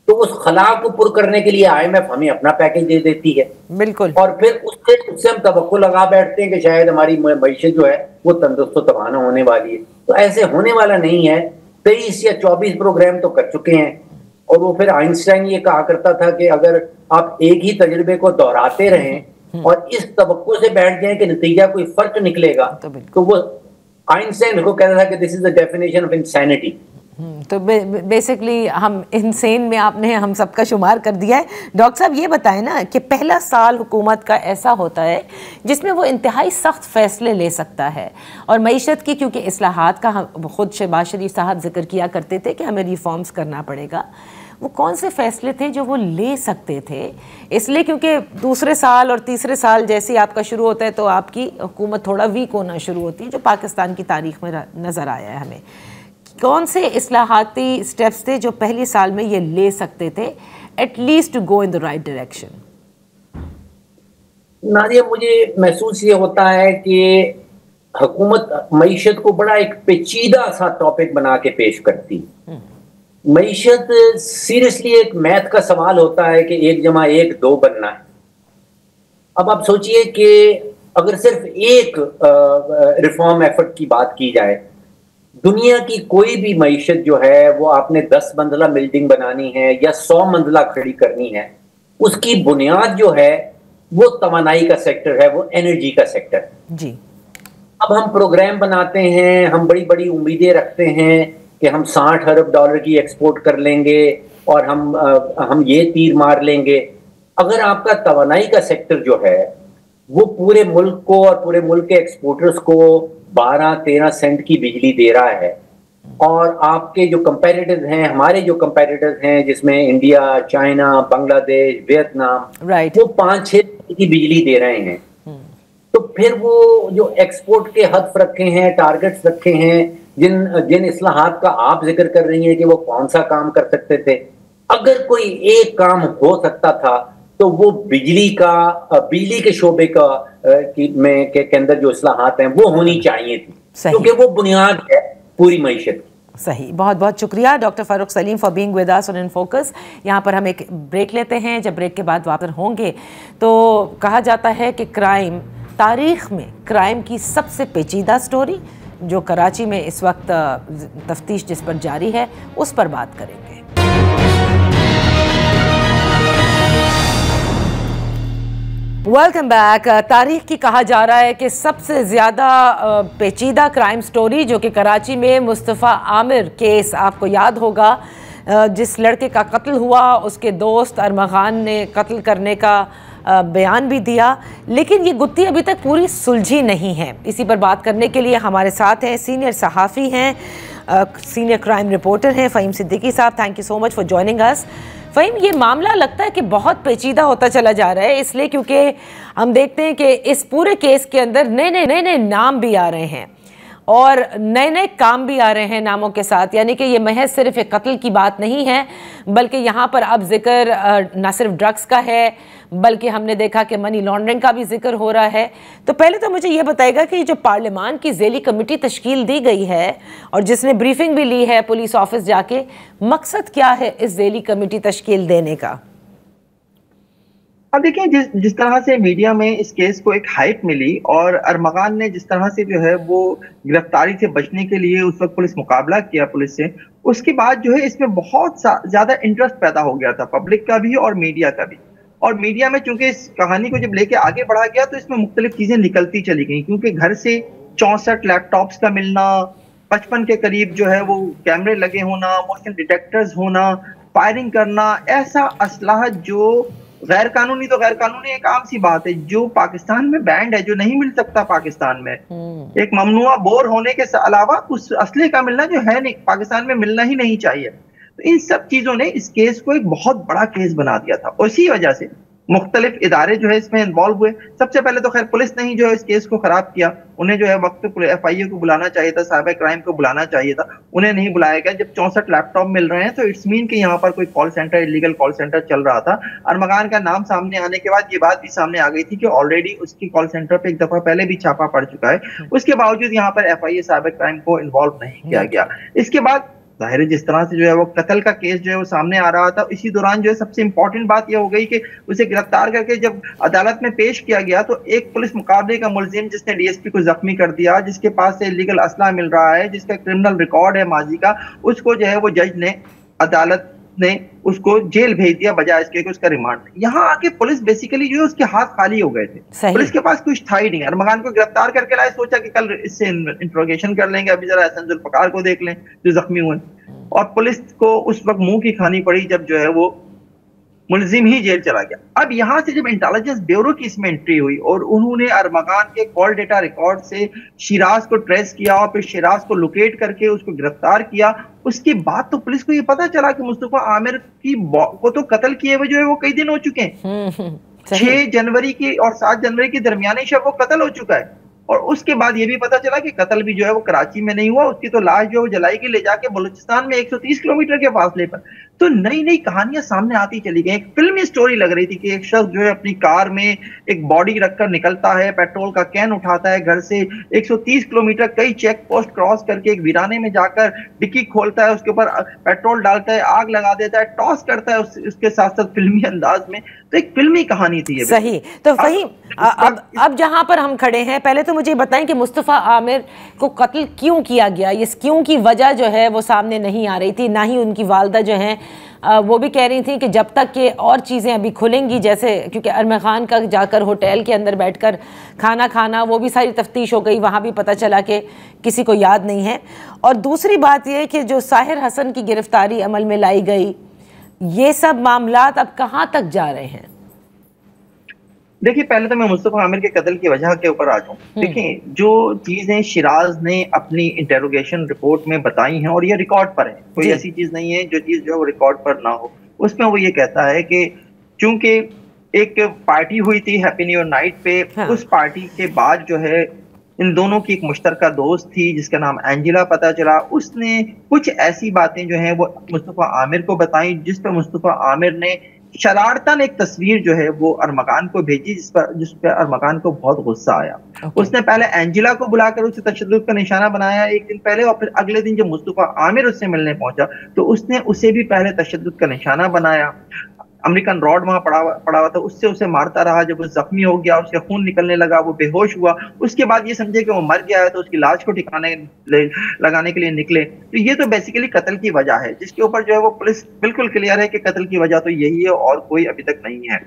तो उस खला को पुर करने के लिए IMF हमें अपना पैकेज दे देती है। बिल्कुल। और फिर उससे हम तवक्को लगा बैठते हैं कि शायद हमारी मईशत जो है वो तंदुरुस्त तवाना होने वाली है। तो ऐसे होने वाला नहीं है। 23 या 24 प्रोग्राम तो कर चुके हैं, और वो फिर आइंस्टाइन ये कहा करता था कि अगर आप एक ही तजुर्बे को दोहराते रहें और इस तवक्को से बैठ जाएं कि नतीजा कोई फर्क निकलेगा, तो वो आइंस्टाइन को कहता था कि this is the definition of insanity. तो बेसिकली हम इंसेन में आपने हम सबका शुमार कर दिया है। डॉक्टर साहब ये बताएं ना कि पहला साल हुकूमत का ऐसा होता है जिसमें वो इंतहाई सख्त फैसले ले सकता है, और मईशत की क्योंकि इस्लाहात का खुद शहबाज शरीफ साहब जिक्र किया करते थे कि हमें रिफॉर्म्स करना पड़ेगा, वो कौन से फैसले थे जो वो ले सकते थे? इसलिए क्योंकि दूसरे साल और तीसरे साल जैसे ही आपका शुरू होता है तो आपकी हुकूमत थोड़ा वीक होना शुरू होती है, जो पाकिस्तान की तारीख में नज़र आया है हमें। कौन से इस्लाहाती स्टेप्स थे जो पहले साल में ये ले सकते थे, at least to go in the right direction? Nadia, मुझे महसूस ये होता है कि हुकूमत मईशत को बड़ा एक पेचीदा सा टॉपिक बना के पेश करती है। मईशत सीरियसली एक मैथ का सवाल होता है कि 1+1 2 बनना है। अब आप सोचिए कि अगर सिर्फ एक रिफॉर्म एफर्ट की बात की जाए, दुनिया की कोई भी मईशत जो है वो आपने 10 मंजिला बिल्डिंग बनानी है या 100 मंजिला खड़ी करनी है, उसकी बुनियाद जो है वो तवानाई का सेक्टर है, वो एनर्जी का सेक्टर है जी। अब हम प्रोग्राम बनाते हैं, हम बड़ी बड़ी उम्मीदें रखते हैं कि हम $60 अरब की एक्सपोर्ट कर लेंगे और हम ये तीर मार लेंगे। अगर आपका तवानाई का सेक्टर जो है वो पूरे मुल्क को और पूरे मुल्क के एक्सपोर्टर्स को 12-13 सेंट की बिजली दे रहा है, और आपके जो कंपेटिटर्स हैं, हमारे जो कंपेटिटर्स हैं जिसमें इंडिया, चाइना, बांग्लादेश, वियतनाम, वो 5-6 की बिजली दे रहे हैं, तो फिर वो जो एक्सपोर्ट के हद रखे हैं, टारगेट्स रखे हैं, जिन इस्लाहात का आप जिक्र कर रही हैं कि वो कौन सा काम कर सकते थे, अगर कोई एक काम हो सकता था तो वो बिजली के शोबे के अंदर जो इस्लाहात हैं वो होनी चाहिए थी, क्योंकि वो बुनियाद है पूरी मईशत की। सही, बहुत बहुत शुक्रिया doctor Farooq Salim for being with us on in focus. यहाँ पर हम एक ब्रेक लेते हैं, जब ब्रेक के बाद वापस होंगे तो कहा जाता है कि तारीख में क्राइम की सबसे पेचीदा स्टोरी जो कराची में इस वक्त तफ्तीश जिस पर जारी है उस पर बात करेंगे। Welcome back. तारीख की कहा जा रहा है कि सबसे ज़्यादा पेचीदा क्राइम स्टोरी जो कि कराची में मुस्तफ़ा आमिर केस, आपको याद होगा जिस लड़के का कत्ल हुआ, उसके दोस्त अरमगान ने कत्ल करने का बयान भी दिया, लेकिन ये गुत्थी अभी तक पूरी सुलझी नहीं है। इसी पर बात करने के लिए हमारे साथ हैं सीनियर सहाफ़ी हैं, सीनियर क्राइम रिपोर्टर हैं फ़हीम सिद्दीकी साहब। Thank you so much for joining us. Faheem, ये मामला लगता है कि बहुत पेचीदा होता चला जा रहा है, इसलिए क्योंकि हम देखते हैं कि इस पूरे केस के अंदर नए नए नाम भी आ रहे हैं और नए नए काम भी आ रहे हैं नामों के साथ। यानी कि ये महज सिर्फ एक कत्ल की बात नहीं है, बल्कि यहाँ पर अब जिक्र न सिर्फ ड्रग्स का है, बल्कि हमने देखा कि मनी लॉन्ड्रिंग का भी जिक्र हो रहा है। तो पहले तो मुझे ये बताएगा कि जो पार्लियामान की ज़ेली कमेटी तश्कील दी गई है और जिसने ब्रीफिंग भी ली है पुलिस ऑफिस जाके, मकसद क्या है इस ज़ेली कमेटी तश्कील देने का? अब देखिए, जिस तरह से मीडिया में इस केस को एक हाइप मिली और अरमगान ने जिस तरह से जो है वो गिरफ्तारी से बचने के लिए उस वक्त पुलिस मुकाबला किया पुलिस से, उसके बाद जो है इसमें बहुत ज्यादा इंटरेस्ट पैदा हो गया था, पब्लिक का भी और मीडिया का भी। और मीडिया में चूंकि इस कहानी को जब लेके आगे बढ़ा गया तो इसमें मुख्तलिफ चीजें निकलती चली गई, क्योंकि घर से 64 लैपटॉप्स का मिलना, 55 के करीब जो है वो कैमरे लगे होना, मोशन डिटेक्टर्स होना, फायरिंग करना, ऐसा असलाह जो गैर कानूनी, तो गैर कानूनी एक आम सी बात है, जो पाकिस्तान में बैंड है, जो नहीं मिल सकता पाकिस्तान में। एक ममनुआ बोर होने के अलावा उस असले का मिलना जो है नहीं पाकिस्तान में, मिलना ही नहीं चाहिए। तो इन सब चीजों ने इस केस को एक बहुत बड़ा केस बना दिया था। उसी वजह से मुख्तलिफ इदारे जो है इसमें इन्वॉल्व हुए। सबसे पहले तो खैर पुलिस ने ही जो है इस केस को खराब किया। उन्हें जो है वक्त पे FIA को बुलाना चाहिए था, साइबर क्राइम को बुलाना चाहिए था, उन्हें नहीं बुलाया गया। जब 64 लैपटॉप मिल रहे हैं तो इट्स मीन कि यहाँ पर कोई call centre, illegal call centre चल रहा था। अरमगान का नाम सामने आने के बाद ये बात भी सामने आ गई थी कि ऑलरेडी उसकी कॉल सेंटर पे एक दफा पहले भी छापा पड़ चुका है। उसके बावजूद यहाँ पर FIA साइबर क्राइम को इन्वॉल्व नहीं किया गया। इसके बाद जाहिर है जिस तरह से जो है वो कत्ल का केस जो है वो सामने आ रहा था, इसी दौरान जो है सबसे इंपॉर्टेंट बात यह हो गई कि उसे गिरफ्तार करके जब अदालत में पेश किया गया तो एक पुलिस मुकाबले का मुलजिम जिसने DSP को जख्मी कर दिया, जिसके पास से इलीगल असला मिल रहा है, जिसका क्रिमिनल रिकॉर्ड है माजी का, उसको जो है वो जज ने, अदालत ने उसको जेल भेज दिया बजाय इसके कि उसका रिमांड। यहाँ आके पुलिस बेसिकली जो है उसके हाथ खाली हो गए थे। पुलिस के पास कुछ था ही नहीं। अरमगान को गिरफ्तार करके लाए, सोचा कि कल इससे इंट्रोगेशन कर लेंगे, अभी जरा एहसन जुल्फकार को देख लें जो जख्मी हुए। और पुलिस को उस वक्त मुंह की खानी पड़ी जब जो है वो मुलजिम ही जेल चला गया। अब यहाँ से जब इंटेलिजेंस ब्यूरो की इसमें एंट्री हुई और उन्होंने अरमगान के कॉल डेटा रिकॉर्ड से शिराज को ट्रेस किया और फिर शिराज को लोकेट करके उसको गिरफ्तार किया, उसके बाद तो पुलिस को ये पता चला कि मुस्तफा आमिर को तो कत्ल किए हुए जो है वो कई दिन हो चुके हैं। 6 जनवरी की और 7 जनवरी के दरमियानी शब वो कत्ल हो चुका है। और उसके बाद ये भी पता चला कि कत्ल भी जो है वो कराची में नहीं हुआ, उसकी तो लाश जो जलाई गई ले जाके बलूचिस्तान में 130 किलोमीटर के फासले पर। तो नई नई कहानियां सामने आती चली गई। एक फिल्मी स्टोरी लग रही थी कि एक शख्स जो है अपनी कार में एक बॉडी रखकर निकलता है, पेट्रोल का कैन उठाता है, घर से 130 किलोमीटर कई चेक पोस्ट क्रॉस करके एक वीराने में जाकर डिक्की खोलता है, उसके ऊपर पेट्रोल डालता है, आग लगा देता है, टॉस करता है उसके साथ साथ फिल्मी अंदाज में। तो एक फिल्मी कहानी थी ये। सही। तो फ़हीम, अब जहां पर हम खड़े हैं, पहले तो मुझे बताएं कि मुस्तफ़ा आमिर को कत्ल क्यों किया गया, इस क्यों की वजह जो है वो सामने नहीं आ रही थी। ना ही उनकी वालदा जो हैं वो भी कह रही थी कि जब तक कि और चीज़ें अभी खुलेंगी, जैसे क्योंकि अरमगान का जाकर होटल के अंदर बैठकर खाना खाना, वो भी सारी तफ्तीश हो गई, वहाँ भी पता चला कि किसी को याद नहीं है। और दूसरी बात यह कि जो साहिर हसन की गिरफ्तारी अमल में लाई गई, ये सब मामलात अब कहाँ तक जा रहे हैं? देखिए, पहले तो मैं मुस्तफा आमिर के कत्ल की वजह के ऊपर आ जाऊं। देखिए, जो चीजें शिराज ने अपनी इंटेरोगेशन रिपोर्ट में बताई हैं और ये रिकॉर्ड पर है, कोई ऐसी चीज नहीं है जो चीज जो है वो रिकॉर्ड पर ना हो। उसमें वो ये कहता है कि चूंकि एक पार्टी हुई थी हैप्पी न्यू ईयर नाइट पे, उस पार्टी के बाद जो है इन दोनों की एक मुश्तरका दोस्त थी जिसका नाम एंजिला पता चला, उसने कुछ ऐसी बातें जो है वो मुस्तफा आमिर को बताई, जिस पर मुस्तफा आमिर ने शरारतन एक तस्वीर जो है वो अरमगान को भेजी, जिस पर अरमगान को बहुत गुस्सा आया। उसने पहले एंजिला को बुलाकर उसे तशद्दुद का निशाना बनाया एक दिन पहले, और फिर अगले दिन जब मुस्तफा आमिर उससे मिलने पहुंचा तो उसने उसे भी पहले तशद्दुद का निशाना बनाया। अमेरिकन रॉड वहां पड़ा हुआ था, उससे उसे मारता रहा। जब वो जख्मी हो गया, उसके खून निकलने लगा, वो बेहोश हुआ, उसके बाद ये समझे कि वो मर गया है तो उसकी लाश को ठिकाने लगाने के लिए निकले। तो ये तो बेसिकली कत्ल की वजह है, जिसके ऊपर जो है वो पुलिस बिल्कुल क्लियर है कि कत्ल की वजह तो यही है और कोई अभी तक नहीं है।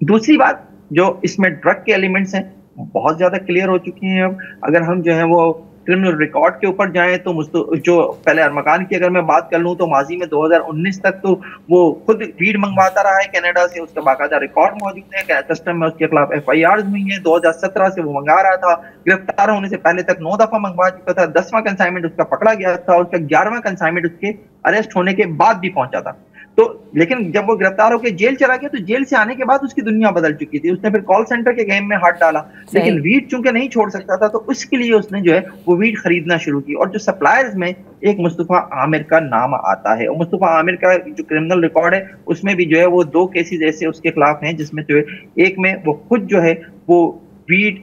दूसरी बात, जो इसमें ड्रग के एलिमेंट्स हैं बहुत ज्यादा क्लियर हो चुकी हैं। अब अगर हम जो है वो क्रिमिनल रिकॉर्ड के ऊपर जाएं तो जो पहले अरमगान की अगर मैं बात कर लूं तो माजी में 2019 तक तो वो खुद वीड मंगवाता रहा है कनाडा से, उसका बाकायदा रिकॉर्ड मौजूद है, कस्टम में उसके खिलाफ FIRs हुई हैं। 2017 से वो मंगा रहा था, गिरफ्तार होने से पहले तक 9 दफा मंगवा चुका था। 10वां कंसाइनमेंट उसका पकड़ा गया था और उसका 11वां कंसाइनमेंट उसके अरेस्ट होने के बाद भी पहुंचा था। तो लेकिन जब वो गिरफ्तार होकर जेल चला गया तो जेल से आने के बाद उसकी दुनिया बदल चुकी थी। उसने फिर कॉल सेंटर के गेम में हाथ डाला, लेकिन वीड चूंकि नहीं छोड़ सकता था तो उसके लिए उसने जो है वो वीड खरीदना शुरू की। और जो सप्लायर्स में एक मुस्तफा आमिर का नाम आता है, और मुस्तफा आमिर का जो क्रिमिनल रिकॉर्ड है उसमें भी जो है वो 2 केसेस ऐसे उसके खिलाफ हैं, जिसमें जो है एक में वो खुद जो है वो वीड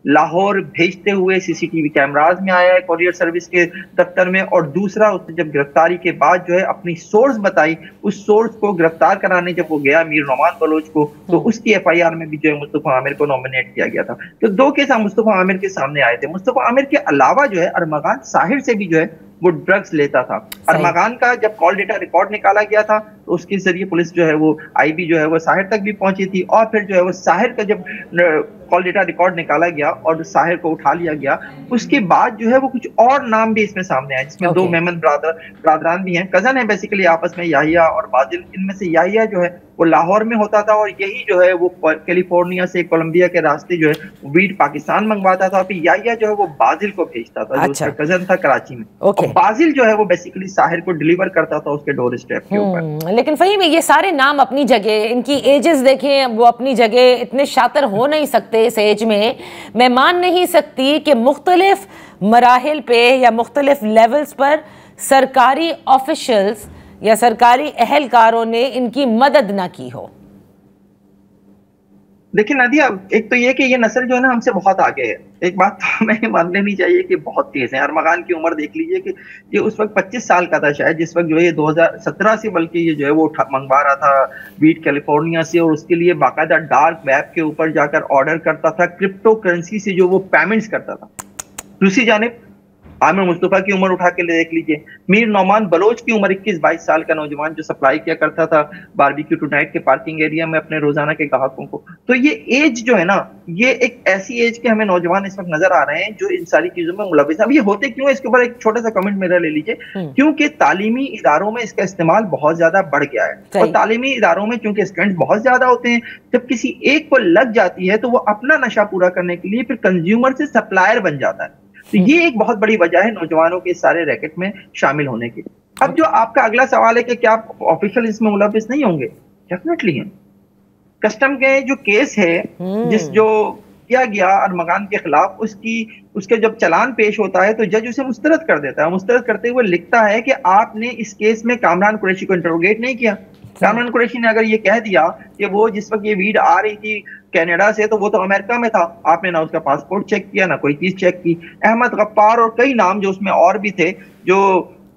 लाहौर भेजते हुए CCTV कैमराज में आया है कोरियर सर्विस के दफ्तर में, और दूसरा उसने जब गिरफ्तारी के बाद जो है अपनी सोर्स बताई, उस सोर्स को गिरफ्तार कराने जब वो गया मीर नौमान बलोच को, तो उसकी FIR में भी जो है मुस्तफा आमिर को नॉमिनेट किया गया था। तो 2 केस मुस्तफा आमिर के सामने आए थे। मुस्तफा आमिर के अलावा जो है अरमगान साहिर से भी जो है वो ड्रग्स लेता था। अरमगान का जब कॉल डेटा रिकॉर्ड निकाला गया था तो उसके जरिए पुलिस जो है वो IB जो है वो साहिर तक भी पहुंची थी, और फिर जो है वो साहिर का जब कॉल डेटा रिकॉर्ड निकाला गया और साहिर को उठा लिया गया, उसके बाद जो है वो कुछ और नाम भी इसमें सामने आए, जिसमें 2 मेमन ब्रादरान भी हैं, कजन है बेसिकली आपस में, याहिया और बाजिल। इनमें से याहिया जो है वो लाहौर में होता था और यही जो है वो कैलिफोर्निया से कोलंबिया के रास्ते जो है वीड पाकिस्तान मंगवाता था। फिर याहिया जो है वो बाजिल को भेजता था, जो उसका कजन था कराची में। और बाजिल जो है वो बेसिकली साहिर को डिलीवर करता था उसके डोर स्टेप के ऊपर। लेकिन फहीम, ये सारे नाम अपनी जगह, इनकी एजेस देखें, वो अपनी जगह इतने शातिर हो नहीं सकते इस एज में। मैं मान नहीं सकती कि मुख्तलिफ मराहिल पे या मुख्तलिफ लेवल्स पर सरकारी ऑफिशियल्स या सरकारी अहलकारों ने इनकी मदद ना की हो। देखिए नादिया, एक तो ये कि ये नस्ल जो है ना हमसे बहुत आगे है। एक बात तो हमें मान लेनी चाहिए कि बहुत तेज है। अरमगान की उम्र देख लीजिए कि ये उस वक्त 25 साल का था शायद, जिस वक्त जो है ये 2017 से बल्कि ये जो है वो मंगवा रहा था वीड कैलिफोर्निया से, और उसके लिए बाकायदा डार्क वेब के ऊपर जाकर ऑर्डर करता था, क्रिप्टो करेंसी से जो वो पेमेंट्स करता था। दूसरी जानिब आमिर मुस्तफा की उम्र उठा के देख लीजिए, मीर नौमान बलोच की उम्र 21-22 साल का नौजवान जो सप्लाई किया करता था बारबेक्यू टू नाइट के पार्किंग एरिया में अपने रोजाना के ग्राहकों को। तो ये एज जो है ना, ये एक ऐसी एज के हमें नौजवान इस वक्त नजर आ रहे हैं जो इन सारी चीजों में मुलविस है। अब ये होते क्यों है, इसके ऊपर एक छोटा सा कमेंट मेरा ले लीजिए। क्योंकि तालीमी इदारों में इसका इस्तेमाल बहुत ज्यादा बढ़ गया है, और तालीमी इदारों में चूंकि स्टूडेंट बहुत ज्यादा होते हैं, जब किसी एक को लग जाती है तो वो अपना नशा पूरा करने के लिए फिर कंज्यूमर से सप्लायर बन जाता है। तो ये एक बहुत बड़ी वजह है नौजवानों के सारे रैकेट में शामिल होने की। अब जो आपका अगला सवाल है कि क्या ऑफिशियल इसमें मुलविस नहीं होंगे, डेफिनेटली हैं। कस्टम के जो केस है जो किया गया अरमगान के खिलाफ, उसके जब चालान पेश होता है तो जज उसे मुस्तरद कर देता है। मुस्तरद करते हुए लिखता है कि आपने इस केस में कामरान कुरैशी को इंटरोगेट नहीं किया। कामरान कुरैशी ने अगर ये कह दिया कि वो जिस वक्त ये वीड आ रही थी कनाडा से तो वो तो अमेरिका में था, आपने ना उसका पासपोर्ट चेक किया ना कोई चीज चेक की। अहमद गफ्फार और कई नाम जो उसमें और भी थे जो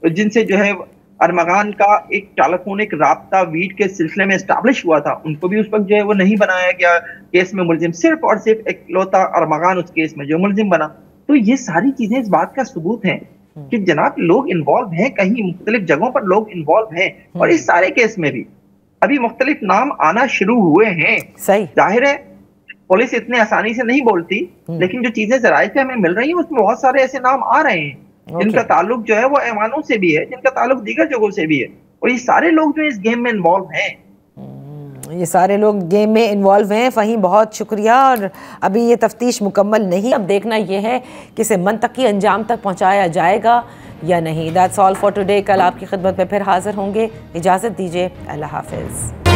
जिनसे जो है अरमगान का एक टेलीफोनिक राब्ता वीड के सिलसिले में एस्टैब्लिश हुआ था, उनको भी उस वक्त जो है वो नहीं बनाया गया केस में मुलजिम। सिर्फ और सिर्फ इकलौता अरमगान उस केस में जो मुलजिम बना। तो ये सारी चीजें इस बात का सबूत है कि जनाब लोग इन्वॉल्व हैं, कहीं मुख्तलिफ जगहों पर लोग इन्वॉल्व हैं, और इस सारे केस में भी अभी मुख्तलिफ नाम आना शुरू हुए हैं। सही जाहिर है पुलिस इतने आसानी से नहीं बोलती, लेकिन जो चीजें जराये से हमें मिल रही हैं उसमें बहुत सारे ऐसे नाम आ रहे हैं जिनका ताल्लुक जो है वो ऐवानों से भी है, जिनका ताल्लुक दीगर जगहों से भी है। और ये सारे लोग जो इस गेम में इन्वॉल्व हैं, ये सारे लोग गेम में इन्वॉल्व हैं। फ़हीम, बहुत शुक्रिया। और अभी ये तफ्तीश मुकम्मल नहीं, अब देखना ये है कि इसे मंतकी अंजाम तक पहुंचाया जाएगा या नहीं। That's all for today. कल आपकी खिदमत में फिर हाजिर होंगे। इजाज़त दीजिए। अल्लाह हाफिज़।